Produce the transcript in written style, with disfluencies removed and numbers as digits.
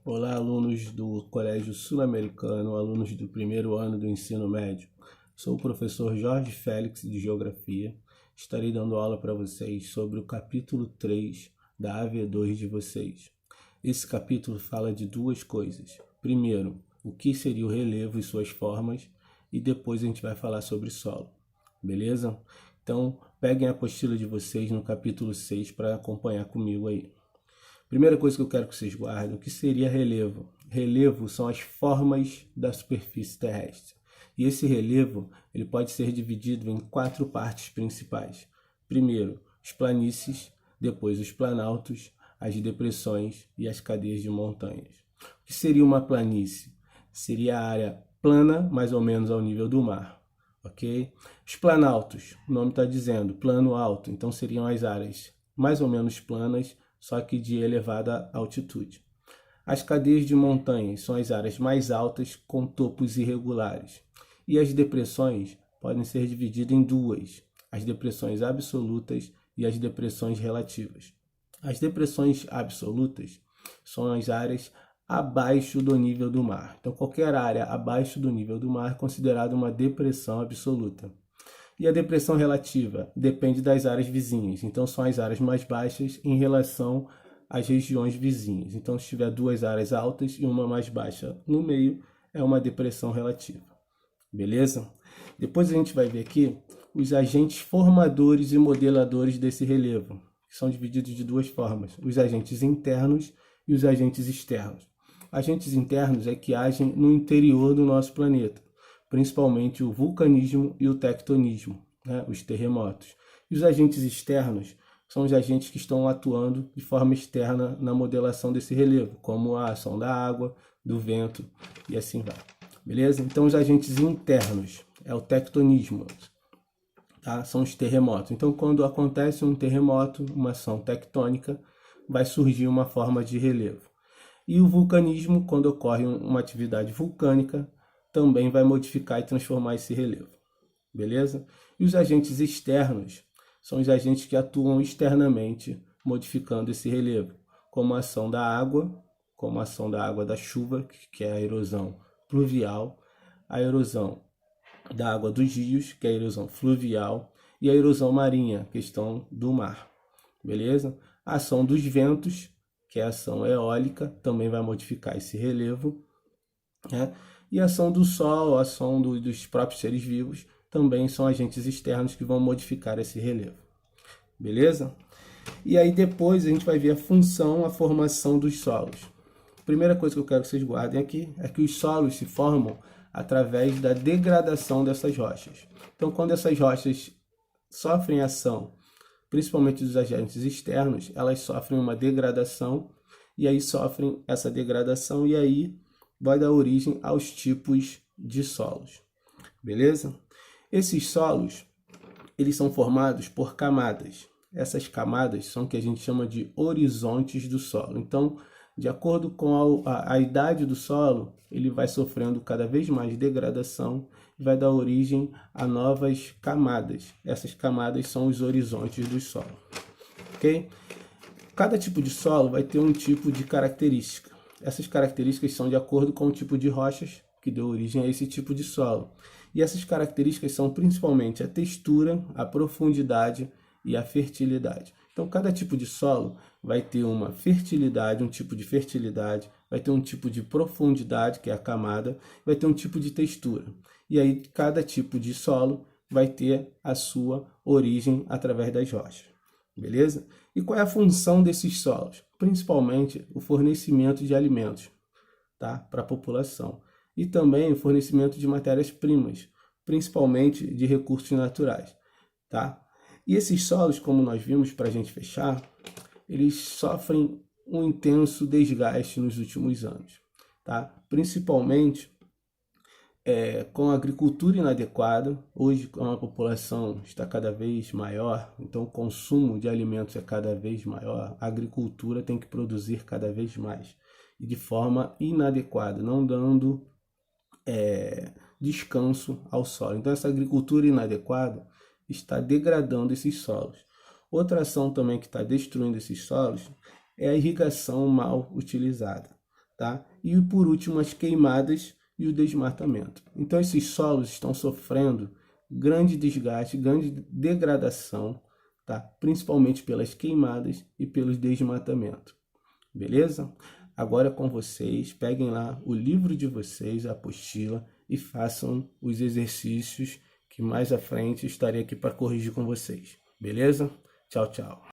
Olá, alunos do Colégio Sul-Americano, alunos do primeiro ano do ensino médio. Sou o professor Jorge Félix de Geografia. Estarei dando aula para vocês sobre o capítulo 3 da AV2 de vocês. Esse capítulo fala de duas coisas. Primeiro, o que seria o relevo e suas formas, e depois a gente vai falar sobre solo. Beleza? Então, peguem a apostila de vocês no capítulo 6 para acompanhar comigo aí. Primeira coisa que eu quero que vocês guardem, o que seria relevo? Relevo são as formas da superfície terrestre. E esse relevo ele pode ser dividido em 4 partes principais. Primeiro, as planícies, depois os planaltos, as depressões e as cadeias de montanhas. O que seria uma planície? Seria a área plana, mais ou menos ao nível do mar. Ok? Os planaltos, o nome está dizendo, plano alto, então seriam as áreas mais ou menos planas, só que de elevada altitude. As cadeias de montanhas são as áreas mais altas com topos irregulares. E as depressões podem ser divididas em duas, as depressões absolutas e as depressões relativas. As depressões absolutas são as áreas abaixo do nível do mar. Então, qualquer área abaixo do nível do mar é considerada uma depressão absoluta. E a depressão relativa depende das áreas vizinhas. Então, são as áreas mais baixas em relação às regiões vizinhas. Então, se tiver duas áreas altas e uma mais baixa no meio, é uma depressão relativa. Beleza? Depois a gente vai ver aqui os agentes formadores e modeladores desse relevo, que são divididos de duas formas: os agentes internos e os agentes externos. Agentes internos é que agem no interior do nosso planeta, principalmente o vulcanismo e o tectonismo, né, os terremotos. E os agentes externos são os agentes que estão atuando de forma externa na modelação desse relevo, como a ação da água, do vento e assim vai. Beleza? Então, os agentes internos é o tectonismo, tá? São os terremotos. Então, quando acontece um terremoto, uma ação tectônica, vai surgir uma forma de relevo. E o vulcanismo, quando ocorre uma atividade vulcânica, também vai modificar e transformar esse relevo. Beleza? E os agentes externos são os agentes que atuam externamente, modificando esse relevo, como a ação da água, como a ação da água da chuva, que é a erosão pluvial, a erosão da água dos rios, que é a erosão fluvial, e a erosão marinha, questão do mar. Beleza? A ação dos ventos, que é a ação eólica, também vai modificar esse relevo, né? E a ação do sol, a ação dos próprios seres vivos, também são agentes externos que vão modificar esse relevo. Beleza? E aí depois a gente vai ver a função, a formação dos solos. A primeira coisa que eu quero que vocês guardem aqui é que os solos se formam através da degradação dessas rochas. Então, quando essas rochas sofrem ação, principalmente dos agentes externos, elas sofrem uma degradação, e aí sofrem essa degradação, e aí vai dar origem aos tipos de solos. Beleza? Esses solos, eles são formados por camadas. Essas camadas são o que a gente chama de horizontes do solo. Então, de acordo com a idade do solo, ele vai sofrendo cada vez mais degradação e vai dar origem a novas camadas. Essas camadas são os horizontes do solo. Ok? Cada tipo de solo vai ter um tipo de característica. Essas características são de acordo com o tipo de rochas que deu origem a esse tipo de solo. E essas características são principalmente a textura, a profundidade e a fertilidade. Então, cada tipo de solo vai ter uma fertilidade, um tipo de fertilidade, vai ter um tipo de profundidade, que é a camada, vai ter um tipo de textura. E aí, cada tipo de solo vai ter a sua origem através das rochas. Beleza? E qual é a função desses solos? Principalmente o fornecimento de alimentos, tá? Para a população. E também o fornecimento de matérias-primas, principalmente de recursos naturais, tá? E esses solos, como nós vimos, para a gente fechar, eles sofrem um intenso desgaste nos últimos anos, tá? Principalmente com a agricultura inadequada. Hoje, a população está cada vez maior, então o consumo de alimentos é cada vez maior, a agricultura tem que produzir cada vez mais, e de forma inadequada, não dando descanso ao solo. Então, essa agricultura inadequada está degradando esses solos. Outra ação também que está destruindo esses solos é a irrigação mal utilizada, tá? E por último, as queimadas e o desmatamento. Então, esses solos estão sofrendo grande desgaste, grande degradação, tá? Principalmente pelas queimadas e pelos desmatamentos. Beleza? Agora com vocês, peguem lá o livro de vocês, a apostila, e façam os exercícios que mais à frente estarei aqui para corrigir com vocês. Beleza? Tchau, tchau.